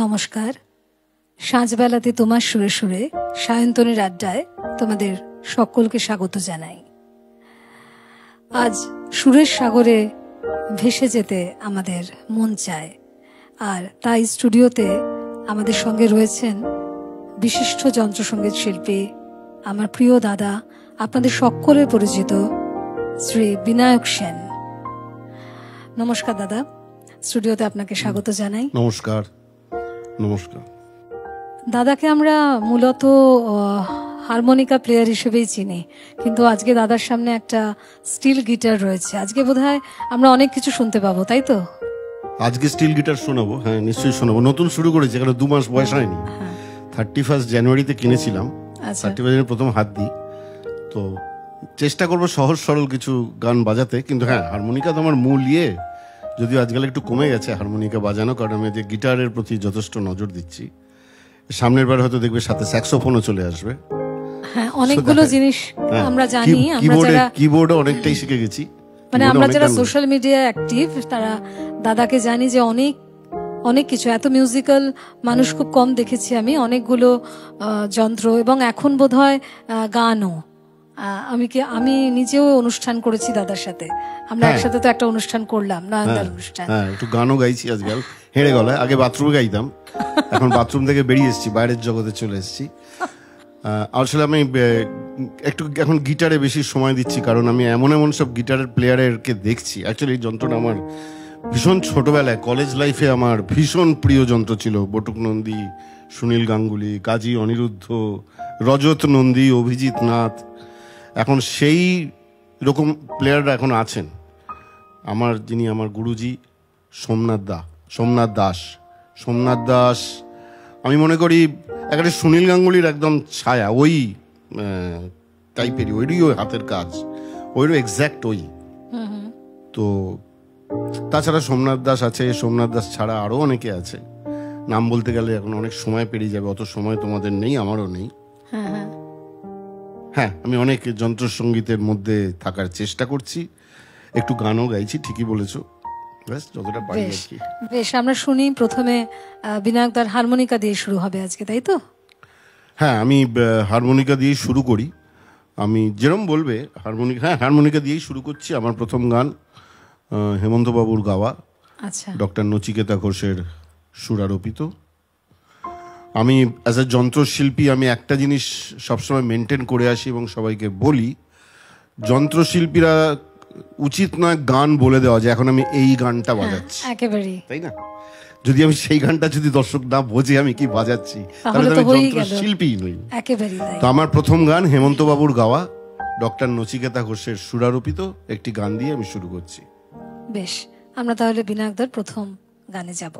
নমস্কার। সাঁঝবেলাতে তোমার সুরে সুরে সায়ন্তনের আড্ডায় তোমাদের সকলকে স্বাগত জানাই। আজ সুরের সাগরে ভেসে যেতে আমাদের মন চায়, আর তাই স্টুডিওতে আমাদের সঙ্গে রয়েছেন বিশিষ্ট যন্ত্রসঙ্গীত শিল্পী, আমার প্রিয় দাদা, আপনাদের সকলের পরিচিত শ্রী বিনায়ক সেন। নমস্কার দাদা, স্টুডিওতে আপনাকে স্বাগত জানাই। নমস্কার। নমস্কার দাদাকে আমরা মূলত হারমোনিকা প্লেয়ার হিসেবেই চিনি, কিন্তু আজকে দাদার সামনে একটা স্টিল গিটার রয়েছে। আজকে বোধহয় আমরা অনেক কিছু শুনতে পাবো, তাই তো? আজকে স্টিল গিটার শোনাবো। হ্যাঁ, নিশ্চয়ই শোনাবো। নতুন শুরু করেছি, এখানে 2 মাস বয়স হয়নি। 31 জানুয়ারিতে কিনেছিলাম। 31 জানুয়ারি প্রথম হাত দিই, তো চেষ্টা করবো সহজ সরল কিছু গান বাজাতে। কিন্তু হ্যাঁ, হারমোনিকা তো আমার মূল ইয়ে, যদিও আজকাল একটু কমে গেছে হারমোনিকা বাজানো, কারণ আমি যে গিটারের প্রতি যথেষ্ট নজর দিচ্ছি। সামনের বার হয়তো দেখবে সাথে স্যাক্সোফোনও চলে আসবে। হ্যাঁ, অনেকগুলো জিনিস আমরা জানি। কিবোর্ডও অনেকটাই শিখে গেছি। মানে আমরা যারা সোশ্যাল মিডিয়া অ্যাক্টিভ, তারা দাদাকে জানি যে অনেক কিছু, এত মিউজিক্যাল মানুষ খুব কম দেখেছি আমি। অনেকগুলো যন্ত্র, এবং এখন বোধহয় গানও। আমি নিজেও অনুষ্ঠান করেছি দাদার সাথে। আমরা একসাথে তো একটা অনুষ্ঠান করলাম, নয়নদার অনুষ্ঠান। হ্যাঁ, একটু গানও গাইছি আজকাল হেঁড়ে গলায়। আগে বাথরুমে গাইতাম, এখন বাথরুম থেকে বেরিয়ে এসেছি, বাইরের জগতে চলে এসেছি। আসলে আমি একটু এখন গিটারে বেশি সময় দিচ্ছি, কারণ আমি এমন সব গিটারের প্লেয়ারকে দেখছি। অ্যাকচুয়ালি এই যন্ত্রটা আমার ভীষণ ছোটবেলায় কলেজ লাইফে আমার ভীষণ প্রিয় যন্ত্র ছিল। বটুক নন্দী, সুনীল গাঙ্গুলি, কাজী অনিরুদ্ধ, রজত নন্দী, অভিজিৎ নাথ। এখন সেই রকম প্লেয়াররা এখন আছেন। যিনি আমার গুরুজি সোমনাথ দাস। আমি মনে করি একটা সুনীল গাঙ্গুলির একদম ছায়া, ওই টাইপেরই, ওই হাতের কাজ, ওইরও এক্স্যাক্ট ওই। তো তাছাড়া সোমনাথ দাস আছে, সোমনাথ দাস ছাড়া আরো অনেকে আছে। নাম বলতে গেলে এখন অনেক সময় পেরিয়ে যাবে, অত সময় তোমাদের নেই, আমারও নেই। হ্যাঁ, আমি অনেক যন্ত্রসঙ্গীতের মধ্যে থাকার চেষ্টা করছি, একটু গানও গাইছি। ঠিকই বলেছো, যতটা পারি আর কি। বেশ, আমরা শুনি। প্রথমে বিনায়ক দার হারমোনিকা দিয়ে শুরু হবে আজকে, তাই তো? হ্যাঁ, আমি হারমোনিকা দিয়েই শুরু করি। আমি যেরকম বলবে হারমোনিকা দিয়েই শুরু করছি। আমার প্রথম গান হেমন্ত বাবুর গাওয়া, ডক্টর নচিকেতা ঘোষের সুরারোপিত। আমি অ্যাজ এ যন্ত্রশিল্পী আমি একটা জিনিস সবসময় মেনটেন করে আসি এবং সবাইকে বলি, যন্ত্রশিল্পীরা উচিত নয় গান বলে দেওয়া যে এখন আমি এই গানটা বাজাচ্ছি, একেবারেই তাই না? যদি আমি সেই গানটা যদি দর্শক না বোঝে আমি কি বাজাচ্ছি, তাহলে তো আমি যন্ত্রশিল্পী নই। তো আমার প্রথম গান হেমন্ত বাবুর গাওয়া, ডক্টর নচিকেতা ঘোষের সুরারোপিত একটি গান দিয়ে আমি শুরু করছি। বেশ, আমরা তাহলে বিনায়কদার প্রথম গানে যাব।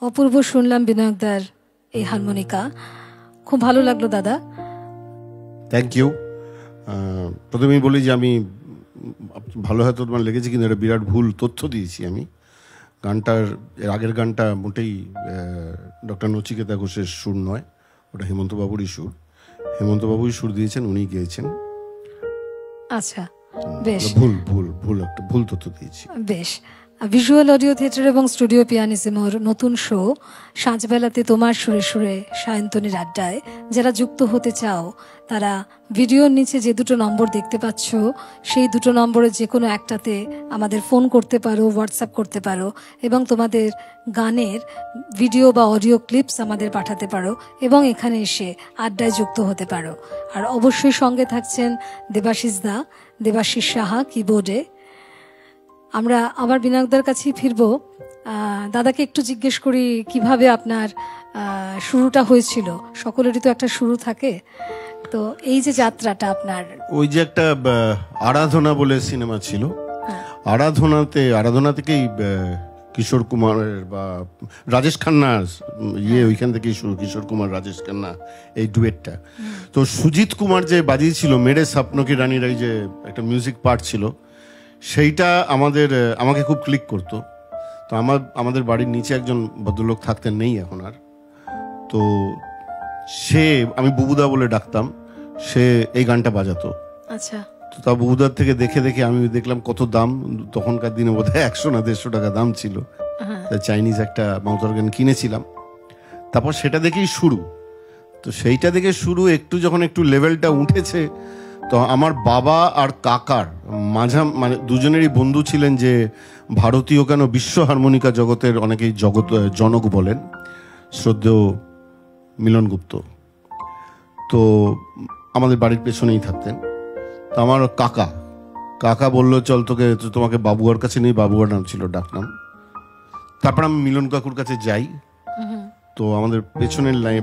অপূর্ব শুনলাম বিনায়কদার এই হারমোনিকা, খুব ভালো লাগলো দাদা। Thank you. প্রথমেই বলি যে আমি ভালো হয়তো তোমার লেগেছে, কিন্তু একটা বিরাট ভুল তথ্য দিয়েছি আমি। গানটার আগের গানটা মোটেই ডক্টর নচিকেতা ঘোষের সুর নয়, ওটা হেমন্তবাবুরই সুর। হেমন্তবাবুই সুর দিয়েছেন, উনি গেয়েছেন। আচ্ছা, বেশ। একটা ভুল তথ্য দিয়েছি। বেশ। ভিজুয়াল অডিও থিয়েটার এবং স্টুডিও পিয়ানিসিমোর নতুন শো সাঁঝবেলাতে তোমার সুরে সুরে সায়ন্তনীর আড্ডায় যারা যুক্ত হতে চাও, তারা ভিডিওর নিচে যে দুটো নম্বর দেখতে পাচ্ছ, সেই দুটো নম্বরে যে কোনো একটাতে আমাদের ফোন করতে পারো, হোয়াটসঅ্যাপ করতে পারো এবং তোমাদের গানের ভিডিও বা অডিও ক্লিপস আমাদের পাঠাতে পারো এবং এখানে এসে আড্ডায় যুক্ত হতে পারো। আর অবশ্যই সঙ্গে থাকছেন দেবাশিস দা, দেবাশিস সাহা কিবোর্ডে। আমরা আবার বিনায়কদার কাছেই ফিরবো। দাদাকে একটু জিজ্ঞেস করি কিভাবে আপনার শুরুটা হয়েছিল। সকলেরই তো একটা শুরু থাকে, তো এই যে যাত্রাটা আপনার। ওই যে একটা আরাধনা বলে সিনেমা ছিল, আরাধনা থেকেই কিশোর কুমারের বা রাজেশ খান্নার ওইখান থেকেই শুরু, কিশোর কুমার রাজেশ খান্না এই ডুয়েটটা। তো সুজিত কুমার যে বাজিয়েছিল মেরে স্বপ্ন কি রানী রাই, যে একটা মিউজিক পার্ট ছিল, সেইটা আমাকে খুব ক্লিক করতো। তো আমাদের বাড়ির নিচে একজন ভদ্রলোক থাকতেন, নেই এখন আর। তো আমি বুবুদা বলে ডাকতাম, সে এই গানটা বাজাতো। আচ্ছা। তো তা বুবুদার থেকে দেখে দেখে আমি দেখলাম কত দাম, তখনকার দিনে বোধহয় 100 না 150 টাকা দাম ছিল। চাইনিজ একটা মাউথ অর্গান কিনেছিলাম, তারপর সেটা দেখেই শুরু। তো সেইটা দেখে শুরু, একটু যখন একটু লেভেলটা উঠেছে, তো আমার বাবা আর কাকার মানে দুজনেরই বন্ধু ছিলেন যে ভারতীয় কেন বিশ্ব হারমোনিকা জগতের অনেকেই জনক বলেন, শ্রদ্ধেয় মিলন গুপ্ত। তো আমাদের বাড়ির পেছনেই থাকতেন। তো আমার কাকা বলল, চল তোমাকে বাবুয়ার কাছে নেই, বাবুয়ার নাম ছিল ডাকনাম। তারপর আমি মিলন কাকুর কাছে যাই। তো আমাদের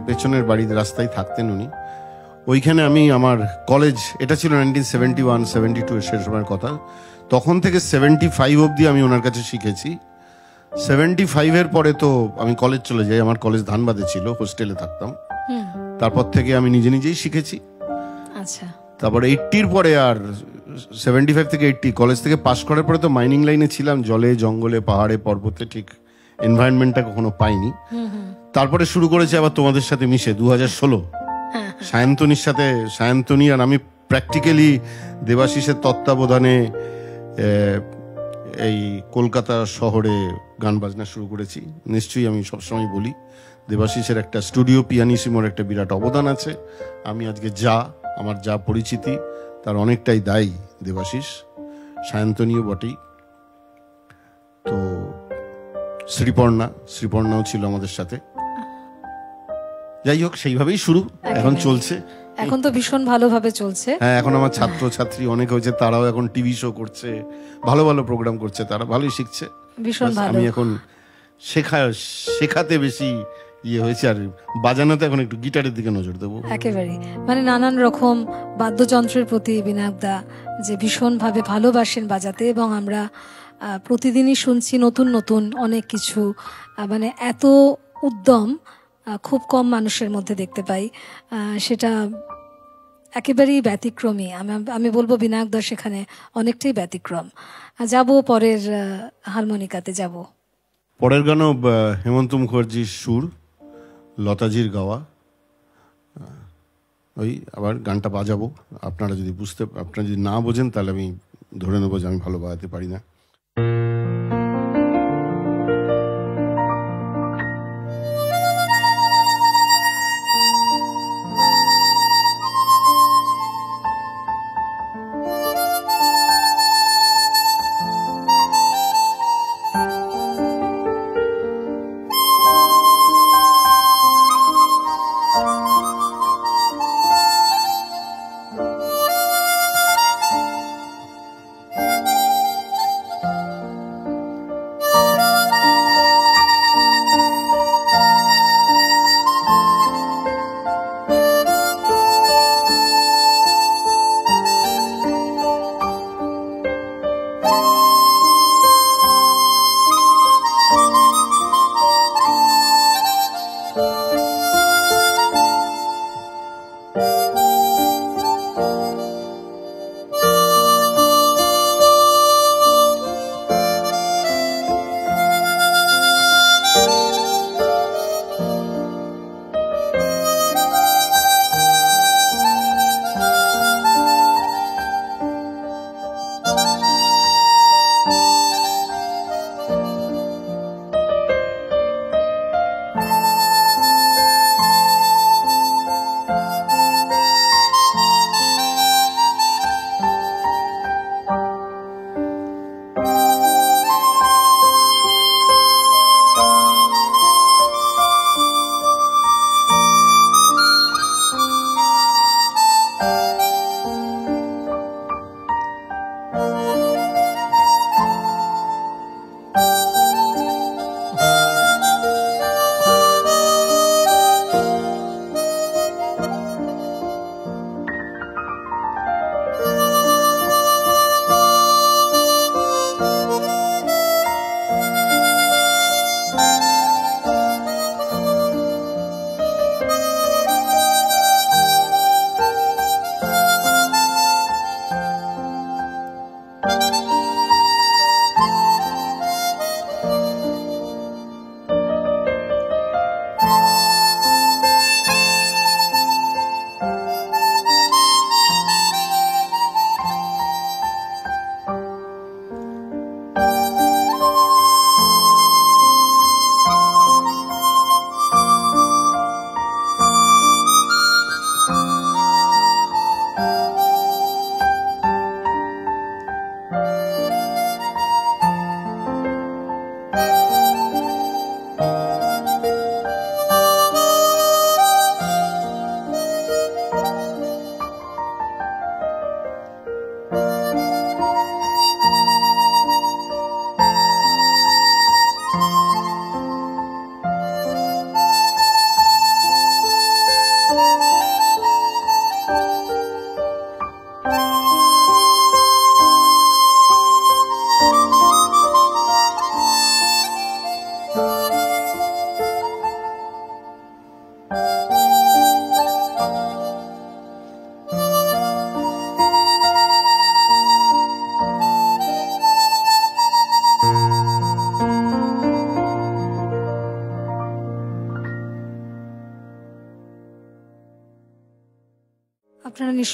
পেছনের বাড়ির রাস্তায় থাকতেন উনি। ওইখানে আমি আমার কলেজ, এটা ছিল 1971-72 সে সময়ের কথা। তখন থেকে 75 অবধি আমি ওনার কাছে শিখেছি। 75-এর পরে তো আমি কলেজ চলে যাই, আমার কলেজ ধানবাদে ছিল, হোস্টেলে থাকতাম। তারপর থেকে আমি নিজেই শিখেছি। আচ্ছা। তারপর 80-র পরে, আর 75 থেকে 80 কলেজ থেকে পাশ করার পরে তো মাইনিং লাইনে ছিলাম, জলে জঙ্গলে পাহাড়ে পর্বতে, ঠিক এনভায়রনমেন্টটা কখনো পাইনি। তারপরে শুরু করেছি আবার তোমাদের সাথে মিশে 2016 সায়ন্তনী আর আমি প্র্যাকটিক্যালি দেবাশিসের তত্ত্বাবধানে এই কলকাতা শহরে গান বাজনা শুরু করেছি। নিশ্চয়ই আমি সবসময় বলি, দেবাশিসের একটা স্টুডিও পিয়ানিসিমোর একটা বিরাট অবদান আছে। আমি আজকে আমার যা পরিচিতি, তার অনেকটাই দায়ী দেবাশিস, সায়ন্তনীও বটেই। তো শ্রীপর্ণাও ছিল আমাদের সাথে। যাই হোক, সেইভাবেই শুরু, এখন চলছে। এখন তো ভীষণ ভালোভাবে চলছে। হ্যাঁ, এখন আমার ছাত্রছাত্রী অনেক হয়েছে, তারাও এখন টিভি শো করছে, ভালো প্রোগ্রাম করছে, তারা ভালোই শিখছে। ভীষণ ভালো। আমি এখন শেখাতে বেশি হয়েছে, আর বাজানোতে এখন একটু গিটারের দিকে নজর দেবো। একেবারে, মানে নানান রকম বাদ্যযন্ত্রের প্রতি বিনায়কদা যে ভীষণ ভাবে ভালোবাসেন বাজাতে, এবং আমরা প্রতিদিনই শুনছি নতুন নতুন অনেক কিছু। মানে এত উদ্যম খুব কম মানুষের মধ্যে দেখতে পাই, সেটা একেবারেই ব্যতিক্রমী। আমি বলবো বিনায়কদা সেখানে অনেকটাই ব্যতিক্রম। যাব পরের হারমোনিকাতে যাব। পরের গানও হেমন্ত মুখার্জির সুর, লতাজির গাওয়া। ওই আবার গানটা বাজাবো, আপনারা যদি না বোঝেন তাহলে আমি ধরে নেবো যে আমি ভালো বাজাতে পারি না।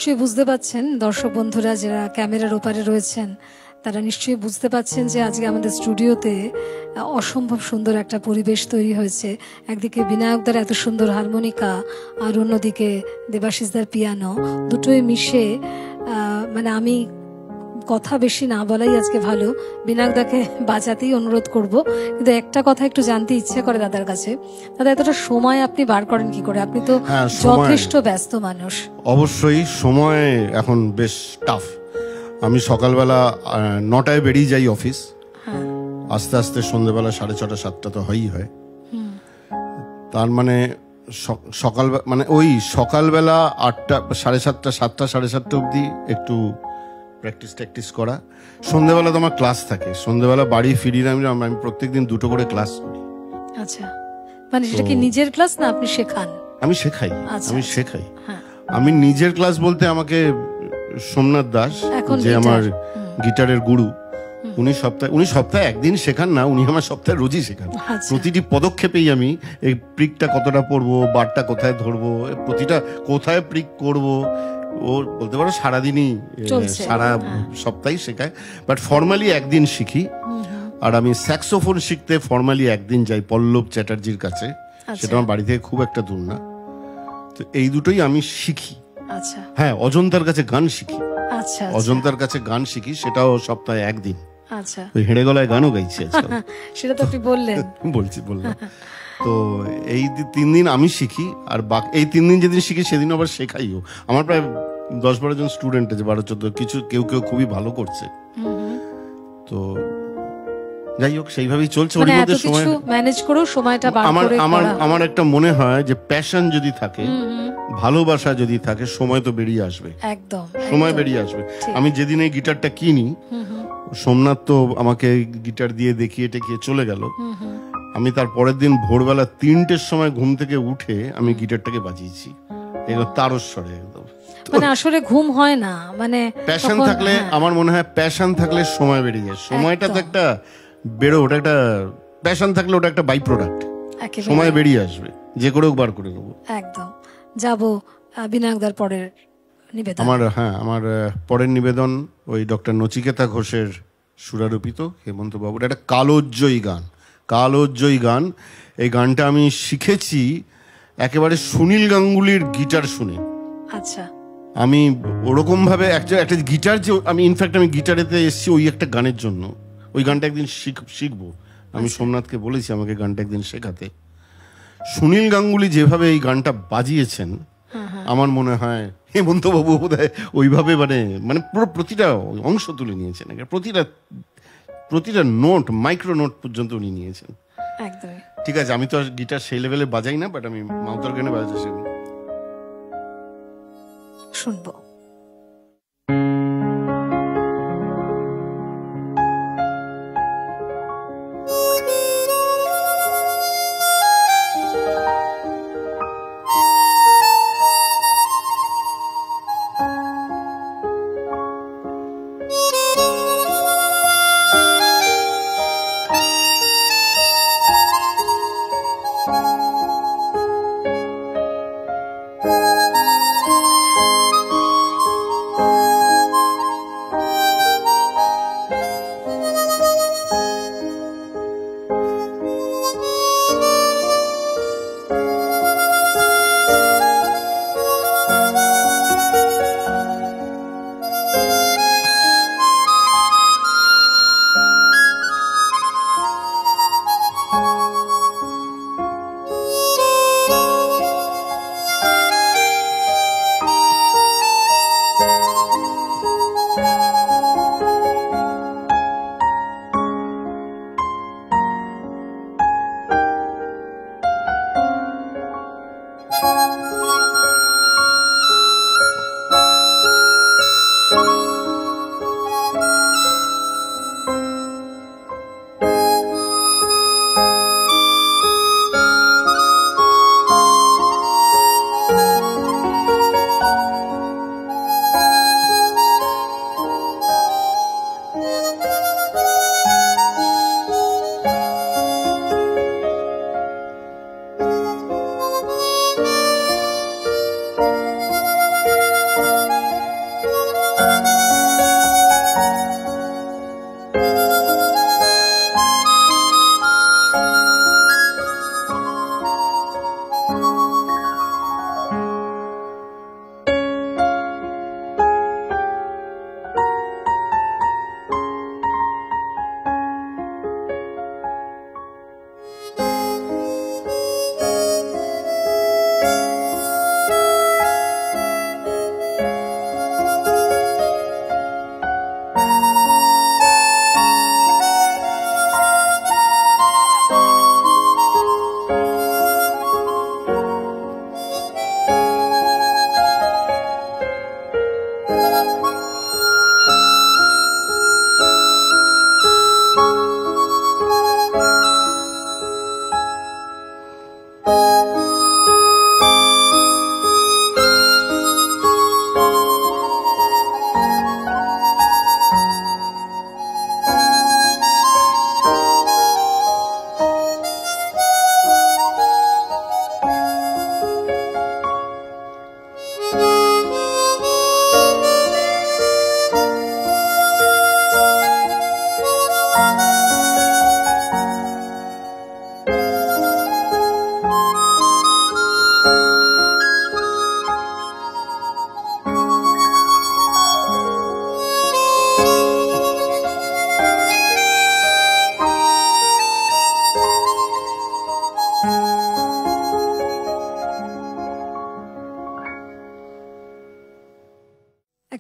নিশ্চয়ই বুঝতে পাচ্ছেন, দর্শক বন্ধুরা যারা ক্যামেরার ওপারে রয়েছেন তারা নিশ্চয়ই বুঝতে পাচ্ছেন যে আজকে আমাদের স্টুডিওতে অসম্ভব সুন্দর একটা পরিবেশ তৈরি হয়েছে। একদিকে বিনায়কদার এত সুন্দর হারমোনিকা, আর অন্যদিকে দেবাশিসদার পিয়ানো, দুটোই মিশে মানে আমি কথা বেশি না বলাই আজকে ভালো, বিনায়কদাকে বাজাতেই অনুরোধ করব। কিন্তু একটা কথা একটু জানতে ইচ্ছে করে দাদার কাছে, দাদা এতটা সময় আপনি বার করেন কি করে? আপনি তো যথেষ্ট ব্যস্ত মানুষ। অবশ্যই সময় এখন বেশ টাফ। আমি সকালবেলা 9টায় বেরিয়ে যাই অফিস, আস্তে আস্তে সন্ধ্যেবেলা 6:30 7টা তো হয়ই হয়। তার মানে সকালবেলা মানে ওই সকালবেলা 8টা 7:30 7টা 7:30 অবধি একটু প্র্যাকটিস করা। সন্ধ্যেবেলা তো আমার ক্লাস থাকে, সন্ধ্যেবেলা বাড়ি ফিরি না, আমি প্রত্যেকদিন 2টো করে ক্লাস করি। আচ্ছা, মানে সেটা কি নিজের ক্লাস না আপনি শেখান? আমি শেখাই, আমি শেখাই। আমি নিজের ক্লাস বলতে আমাকে সোমনাথ দাস, যে আমার গিটারের গুরু, উনি সপ্তাহে একদিন শেখান না, উনি আমার সপ্তাহে রোজই শেখান। প্রতিটি পদক্ষেপেই আমি এই প্রিকটা কতটা পড়বো, বারটা কোথায় ধরবো, প্রতিটা কোথায় প্রিক করবো, ও বলতে পারো সারাদিনই, সারা সপ্তাহে শেখায়। বাট ফর্মালি একদিন শিখি। আর আমি স্যাক্সোফোন শিখতে ফর্মালি একদিন যাই পল্লব চ্যাটার্জির কাছে, সেটা আমার বাড়ি থেকে খুব একটা দূর না। তো এই দুটোই আমি শিখি। হ্যাঁ, অজন্তার কাছে গান শিখি, অজন্তার কাছে গান শিখি, সেটাও সপ্তাহে একদিন। ওই হেঁড়ে গলায় গানও গাইছি সেটা তো আপনি বললেন। বললাম। তো এই 3 দিন আমি শিখি, আর বাকি এই 3 দিন যেদিন শিখি সেদিন আবার শেখাইও। আমার প্রায় 10-12 জন স্টুডেন্ট আছে, 12-14, কিছু কেউ খুবই ভালো করছে। তো যাই হোক, সেইভাবেই চলছে। ওর মধ্যে সময় ম্যানেজ করেও সময়টা বার করে আমার একটা মনে হয় যে প্যাশন যদি থাকে, ভালোবাসা যদি থাকে, সময় তো বেরিয়ে আসবে। একদম সময় বেরিয়ে আসবে। আমি যেদিন এই গিটারটা কিনি, সোমনাথ তো আমাকে গিটার দিয়ে দেখিয়ে টেকিয়ে চলে গেল। আমি তার পরের দিন ভোরবেলা 3টের সময় ঘুম থেকে উঠে আমি গিটারটাকে বাজিয়েছি, তারস্বরে একদম। মানে আসলে ঘুম হয় না, মানে প্যাশন থাকলে, আমার মনে হয় প্যাশন থাকলে সময় বেরিয়ে যায়। সময়টা তো একটা ওটা একটা প্যাশন থাকলে ওটা একটা বাই প্রোডাক্ট, সময় বেরিয়ে আসবে, যে করে বার করে নেবো। একদম। যাবো বিনায়কদার পরের নিবেদন। আমার পরের নিবেদন ওই ডক্টর নচিকেতা ঘোষের সুরারোপিত হেমন্ত বাবুর একটা কালোজ্জয়ী গান। এই গানটা আমি শিখেছি একেবারে সুনীল গাঙ্গুলির গিটার শুনে। আচ্ছা, আমি ওরকম ভাবে একটা গিটার, যে আমি ইনফ্যাক্ট আমি গিটারেতে এসেছি ওই একটা গানের জন্য। ওই গানটা একদিন শিখবো। আমি সোমনাথকে বলেছি আমাকে গানটা একদিন শেখাতে। সুনীল গাঙ্গুলি যেভাবে এই গানটা বাজিয়েছেন, আমার মনে হয় হেমন্ত বাবু বোধহয় ওইভাবে মানে পুরো প্রতিটা অংশ তুলে নিয়েছেন, প্রতিটা নোট, মাইক্রো নোট পর্যন্ত উনি নিয়েছেন। ঠিক আছে, আমি তো আর গিটার সেই লেভেলে বাজাই না, বাট আমি মাউতার গানে বাজাতে শুনবো।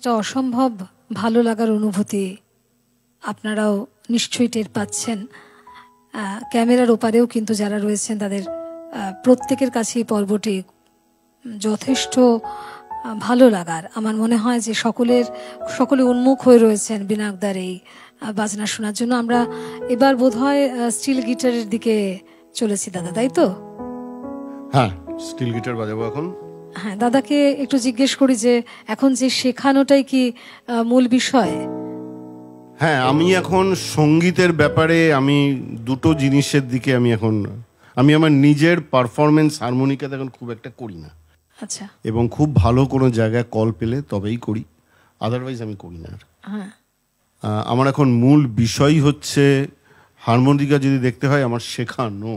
একটা অসম্ভব ভালো লাগার অনুভূতি আপনারাও নিশ্চয়ই টের পাচ্ছেন। ক্যামেরার ওপারেও কিন্তু যারা রয়েছেন তাদের প্রত্যেকের কাছে এই পর্বটি যথেষ্ট ভালো লাগার। আমার মনে হয় যে সকলে উন্মুখ হয়ে রয়েছেন বিনায়কদার এই বাজনা শোনার জন্য। আমরা এবার বোধহয় স্টিল গিটারের দিকে চলেছি দাদা, তাই তো? হ্যাঁ, স্টিল গিটার বাজাবো এখন। হ্যাঁ, দাদাকে একটু জিজ্ঞেস করি যে এখন যে শেখানোটাই কি মূল বিষয়? হ্যাঁ, আমি এখন সঙ্গীতের ব্যাপারে আমি দুটো জিনিসের দিকে আমি আমার নিজের পারফরমেন্স হারমোনিকাতে এখন খুব একটা করি না। আচ্ছা। এবং খুব ভালো কোনো জায়গায় কল পেলে তবেই করি, আদারওয়াইজ আমি করি না। আমার এখন মূল বিষয় হচ্ছে হারমোনিকা যদি দেখতে হয় আমার শেখানো।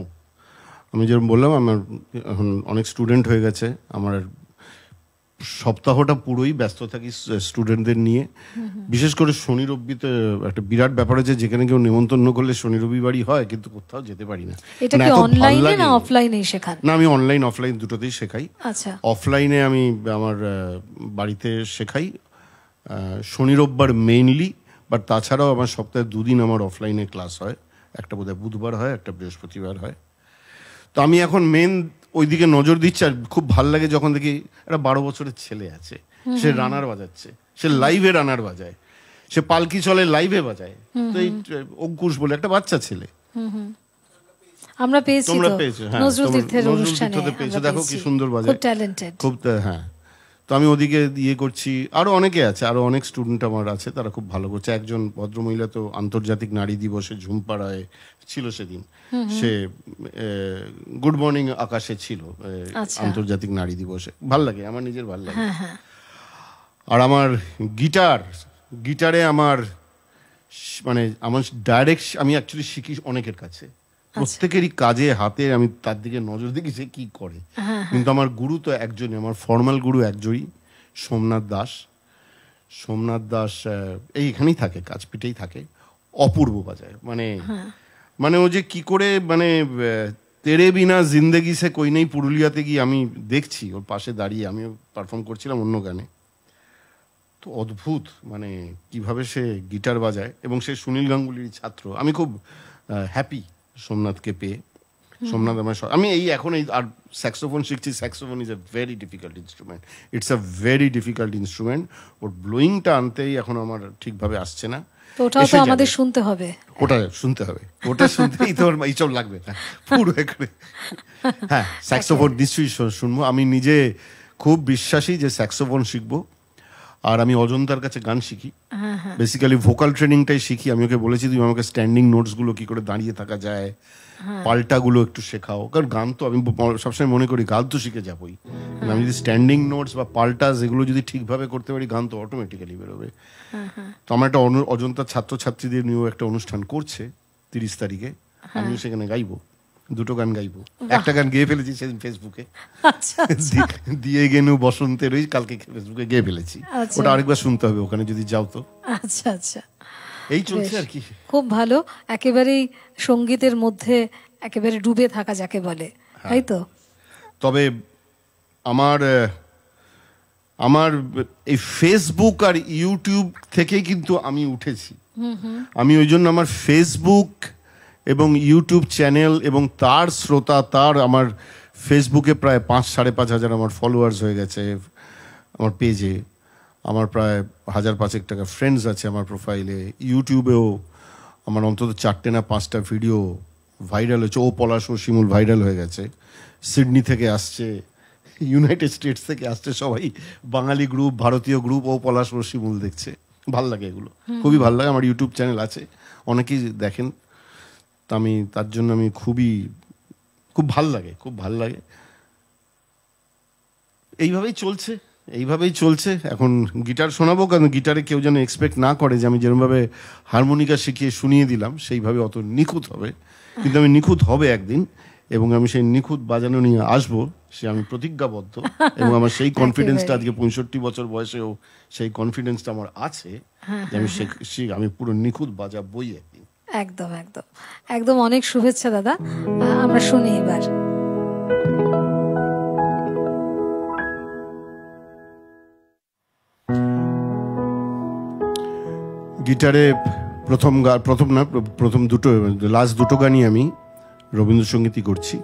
আমি যেরকম বললাম, আমার এখন অনেক স্টুডেন্ট হয়ে গেছে, আমার সপ্তাহটা পুরোই ব্যস্ত থাকি স্টুডেন্টদের নিয়ে। বিশেষ করে শনি রবিতে একটা বিরাট ব্যাপার আছে, যেখানে কেউ নেমন্তন্ন করলে শনি রবিবারই হয়, কিন্তু কোথাও যেতে পারি না। এটা কি অনলাইনে না অফলাইনে শেখান? না, আমি অনলাইন অফলাইন দুটোতেই শেখাই। আচ্ছা। অফলাইনে আমি আমার বাড়িতে শেখাই শনি রোববার মেইনলি, বাট তাছাড়াও আমার সপ্তাহে 2 দিন আমার অফলাইনে ক্লাস হয়। একটা বোধহয় বুধবার হয়, একটা বৃহস্পতিবার হয়। তো আমি এখন মেন ওইদিকে নজর দিচ্ছি। আর খুব ভাল লাগে যখন দেখি একটা 12 বছরের ছেলে আছে, সে রানার বাজাচ্ছে, সে লাইভে রানার বাজায়, সে পালকি চলে লাইভে বাজায়। তো এই অঙ্কুশ বলে একটা বাচ্চা ছেলে আমরা পেয়েছি, তোমরা পেয়েছো? হ্যাঁ, নজরুল তীর্থের অনুষ্ঠানে পেয়েছো, দেখো কি সুন্দর বাজায়, খুব ট্যালেন্টেড, খুব। হ্যাঁ, তো আমি ওদিকে করছি। আরো অনেকে আছে, আরো অনেক স্টুডেন্ট আমার আছে, তারা খুব ভালো করছে। একজন ভদ্রমহিলা তো আন্তর্জাতিক নারী দিবসে ঝুমপাড়ায় ছিল সেদিন, সে গুড মর্নিং আকাশে ছিল আন্তর্জাতিক নারী দিবসে। ভাল লাগে, আমার নিজের ভাল লাগে। আর আমার গিটারে আমার ডাইরেক্ট আমি অ্যাকচুয়ালি শিখি অনেকের কাছে, প্রত্যেকেরই কাজে হাতে আমি তার দিকে নজর দেখি সে কি করে। কিন্তু আমার গুরু তো একজনই, আমার ফর্মাল গুরু একজনই, সোমনাথ দাস এইখানেই থাকে, কাজপিটেই থাকে, অপূর্ব বাজায়। মানে ও যে কি করে, তেরে বিনা জিন্দেগি সে কই নেই পুরুলিয়াতে গিয়ে আমি দেখছি ওর পাশে দাঁড়িয়ে, আমিও পারফর্ম করছিলাম অন্য গানে। তো অদ্ভুত কিভাবে সে গিটার বাজায়, এবং সে সুনীল গাঙ্গুলির ছাত্র। আমি খুব হ্যাপি সোমনাথকে পেয়ে। সোমনাথ আমি এখন আর স্যাক্সোফোন শিখছি। Saxophone is a very difficult instrument, it's a very difficult instrument. ওর ব্লোয়িংটা আনতেই এখন আমার ঠিকভাবে আসছে না। ওটাও তো আমাদের শুনতে হবে, ওটা শুনতেই তো এইসব লাগবে না পুরো এখানে। হ্যাঁ, স্যাক্সোফোন নিশ্চয়ই শুনবো। আমি নিজে খুব বিশ্বাসী যে স্যাক্সোফোন শিখবো। আর আমি অজন্তার কাছে গান শিখি, বেসিক্যালি ভোকাল ট্রেনিংটাই শিখি। আমি ওকে বলেছি, তুমি আমাকে স্ট্যান্ডিং নোটস গুলো কি করে দাঁড়িয়ে থাকা যায়, পাল্টাগুলো একটু শেখাও। কারণ গান তো আমি সবসময় মনে করি গান তো শিখে যাবোই, আমি যদি স্ট্যান্ডিং নোটস বা পাল্টা যেগুলো যদি ঠিকভাবে করতে পারি, গান তো অটোমেটিক্যালি বেরোবে। তো আমার একটা অজন্তার ছাত্রছাত্রীদের নিয়েও একটা অনুষ্ঠান করছে 30 তারিখে, আমিও সেখানে গাইবো, 2টো গান গাইবো। একটা গান গেয়ে ফেলেছি সেদিন ফেসবুকে, দিয়ে গেনু বসন্তের, ওই কালকে ফেসবুকে গেয়ে ফেলেছি। ওটা আরেকবার শুনতে হবে ওখানে যদি যাও তো। আচ্ছা আচ্ছা, এই চলছে আর কি। খুব ভালো, একেবারেই সঙ্গীতের মধ্যে একেবারে ডুবে থাকা যাকে বলে, তাই তো? তবে আমার এই ফেসবুক আর ইউটিউব থেকে কিন্তু আমি উঠেছি। আমি ওই জন্য আমার ফেসবুক এবং ইউটিউব চ্যানেল এবং তার শ্রোতা, আমার ফেসবুকে প্রায় 5-5.5 হাজার আমার ফলোয়ার্স হয়ে গেছে আমার পেজে। আমার প্রায় 1,000-5 টাকা ফ্রেন্ডস আছে আমার প্রোফাইলে। ইউটিউবেও আমার অন্তত 4টে না 5টা ভিডিও ভাইরাল হয়েছে। ও পলাশ ও শিমুল ভাইরাল হয়ে গেছে। সিডনি থেকে আসছে, ইউনাইটেড স্টেটস থেকে আসছে সবাই, বাঙালি গ্রুপ, ভারতীয় গ্রুপ, ও পলাশ ও শিমুল দেখছে। ভাল লাগে এগুলো, খুবই ভাল লাগে। আমার ইউটিউব চ্যানেল আছে, অনেকেই দেখেন। আমি তার জন্য আমি খুব ভাল লাগে। এইভাবেই চলছে। এখন গিটার শোনাবো, কারণ গিটারে কেউ যেন এক্সপেক্ট না করে যে আমি যেরকমভাবে হারমোনিকা শিখিয়ে শুনিয়ে দিলাম সেইভাবে অত নিখুঁত হবে। কিন্তু আমি নিখুঁত হবে একদিন, এবং আমি সেই নিখুঁত বাজানো নিয়ে আসবো, সে আমি প্রতিজ্ঞাবদ্ধ। এবং আমার সেই কনফিডেন্সটা আজকে 65 বছর বয়সেও সেই কনফিডেন্সটা আমার আছে যে আমি পুরো নিখুঁত বাজাবই একদিন। একদম একদম একদম, অনেক শুভেচ্ছা দাদা। আমরা শুনি এবার। গিটারে প্রথম দুটো লাস্ট দুটো গানই আমি রবীন্দ্রসঙ্গীতই করছি।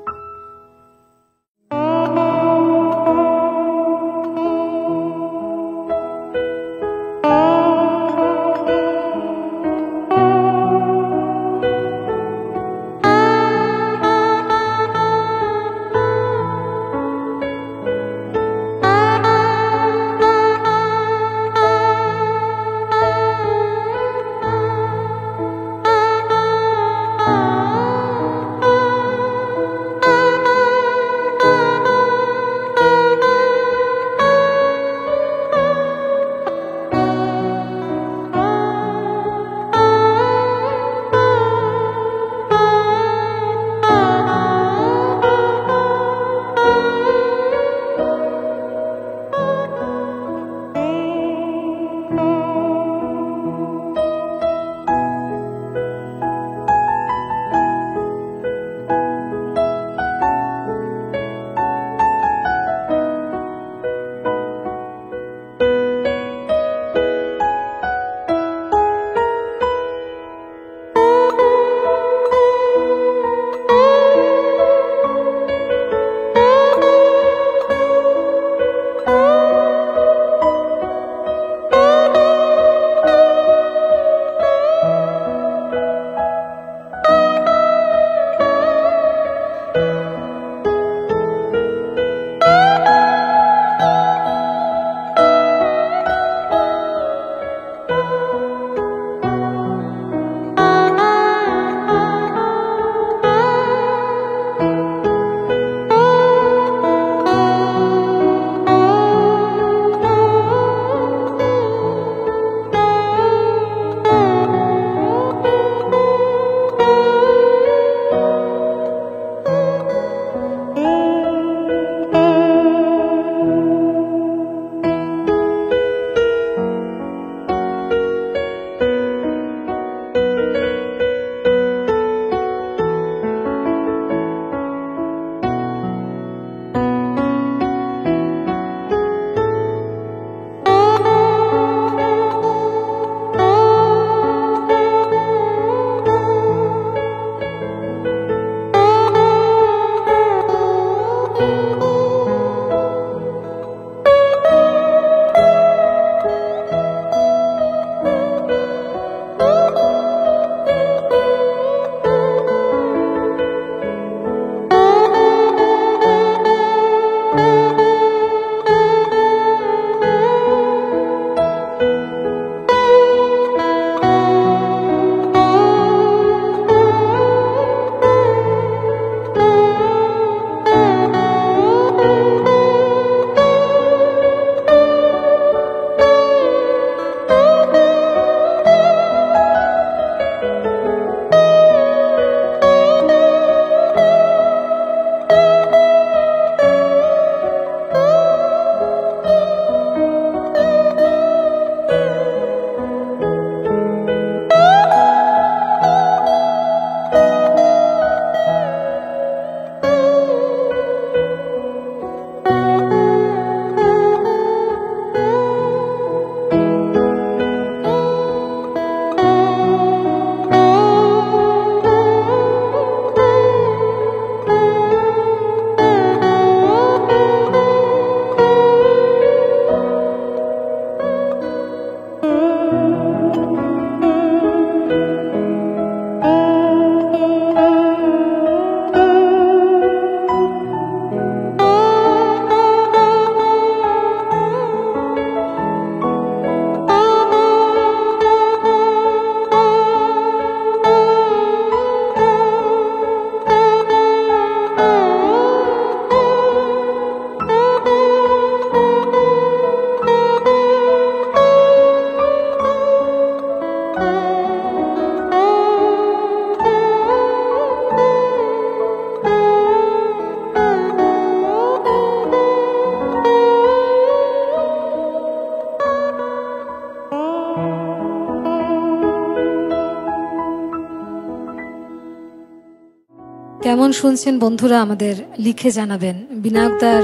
কেমন শুনছেন বন্ধুরা আমাদের লিখে জানাবেন। বিনায়কদার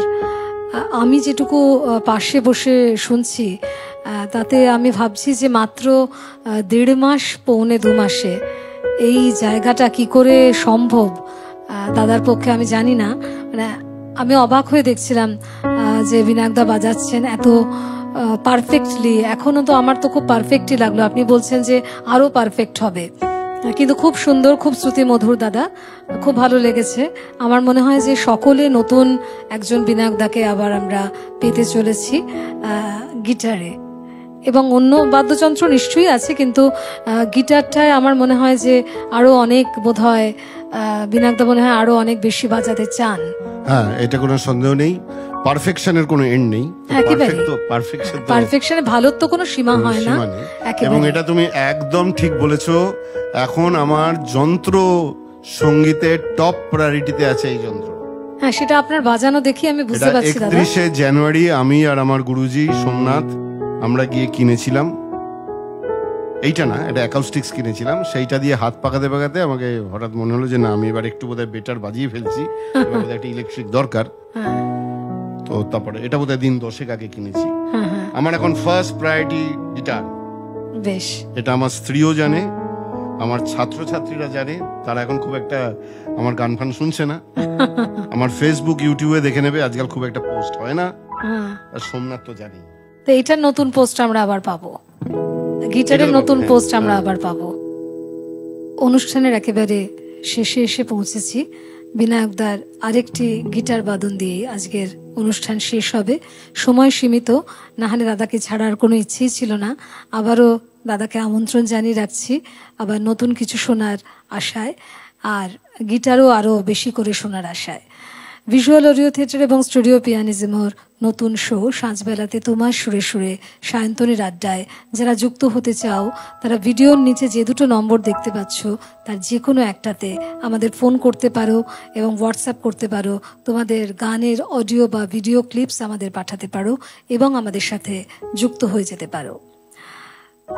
আমি যেটুকু পাশে বসে শুনছি তাতে আমি ভাবছি যে মাত্র 1.5 মাস, পৌনে 2 মাসে এই জায়গাটা কি করে সম্ভব দাদার পক্ষে আমি জানি না। মানে আমি অবাক হয়ে দেখছিলাম যে বিনায়কদা বাজাচ্ছেন এত পারফেক্টলি। এখনো তো আমার তো খুব পারফেক্টই লাগলো, আপনি বলছেন যে আরো পারফেক্ট হবে, কিন্তু খুব সুন্দর, খুব শ্রুতিমধুর দাদা, খুব ভালো লেগেছে। আমার মনে হয় যে সকলে নতুন একজন বিনায়কদাকে আবার আমরা পেতে চলেছি গিটারে, এবং অন্য বাদ্যযন্ত্র নিশ্চয়ই আছে, কিন্তু গিটারটায় আমার মনে হয় যে আরো অনেক, বোধ হয় বিনায়কদা মনে হয় আরো অনেক বেশি বাজাতে চান। হ্যাঁ, এটা কোনো সন্দেহ নেই, পারফেকশনের কোনো এন্ড নেই। পারফেকশনে ভালোর তো কোনো সীমা হয় না, এবং এটা তুমি একদম ঠিক বলেছো। এখন আমার যন্ত্র সঙ্গীতের টপ প্রায়োরিটিতে আছে এই যন্ত্র। হ্যাঁ, সেটা আপনার বাজানো দেখি আমি বুঝতে পারছি দাদা। 31শে জানুয়ারি আমি আর আমার গুরুজি সোমনাথ আমরা গিয়ে কিনেছিলাম, এইটা না, এটা অ্যাকাউস্টিক্স কিনেছিলাম। সেইটা দিয়ে হাত পাকাতে পাকাতে আমাকে হঠাৎ মনে হলো যে না, আমি এবার একটু বোধহয় বেটার বাজিয়ে ফেলছি, বোধহয় একটা ইলেকট্রিক দরকার। তো তারপরে এটা বোধহয় দিন 10 আগে কিনেছি। আমার এখন ফার্স্ট প্রায়োরিটি গিটার। বেশ, এটা আমার স্ত্রীও জানে, আমার ছাত্রছাত্রীরা জানে, তারা এখন খুব একটা আমার গান ফান শুনছে না, আমার ফেসবুক ইউটিউবে দেখে নেবে, আজকাল খুব একটা পোস্ট হয় না। আর সোমনাথ তো জানি, তো এটার নতুন পোস্ট আমরা আবার পাবো, গিটারের নতুন পোস্ট আমরা আবার পাবো। অনুষ্ঠানের একেবারে শেষে এসে পৌঁছেছি। বিনায়কদার আরেকটি গিটার বাদন দিয়ে আজকের অনুষ্ঠান শেষ হবে। সময় সীমিত, না হলে দাদাকে ছাড়ার কোনো ইচ্ছেই ছিল না। আবারও দাদাকে আমন্ত্রণ জানিয়ে রাখছি আবার নতুন কিছু শোনার আশায়, আর গিটারও আরও বেশি করে শোনার আশায়। ভিজুয়াল অডিও থিয়েটার এবং স্টুডিও পিয়ানিজমের নতুন শো সাঁঝবেলাতে তোমার সুরে সুরে সায়ন্তনের আড্ডায় যারা যুক্ত হতে চাও, তারা ভিডিওর নিচে যে দুটো নম্বর দেখতে পাচ্ছ তার যে কোনো একটাতে আমাদের ফোন করতে পারো এবং হোয়াটসঅ্যাপ করতে পারো। তোমাদের গানের অডিও বা ভিডিও ক্লিপস আমাদের পাঠাতে পারো এবং আমাদের সাথে যুক্ত হয়ে যেতে পারো।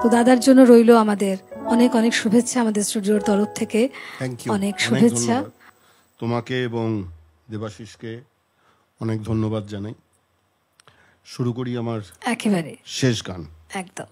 তো দাদার জন্য রইল আমাদের অনেক অনেক শুভেচ্ছা, আমাদের স্টুডিওর তরফ থেকে অনেক শুভেচ্ছা। তোমাকে এবং দেবাশিসকে অনেক ধন্যবাদ জানাই। শুরু করি আমার একেবারে শেষ গান। একদম।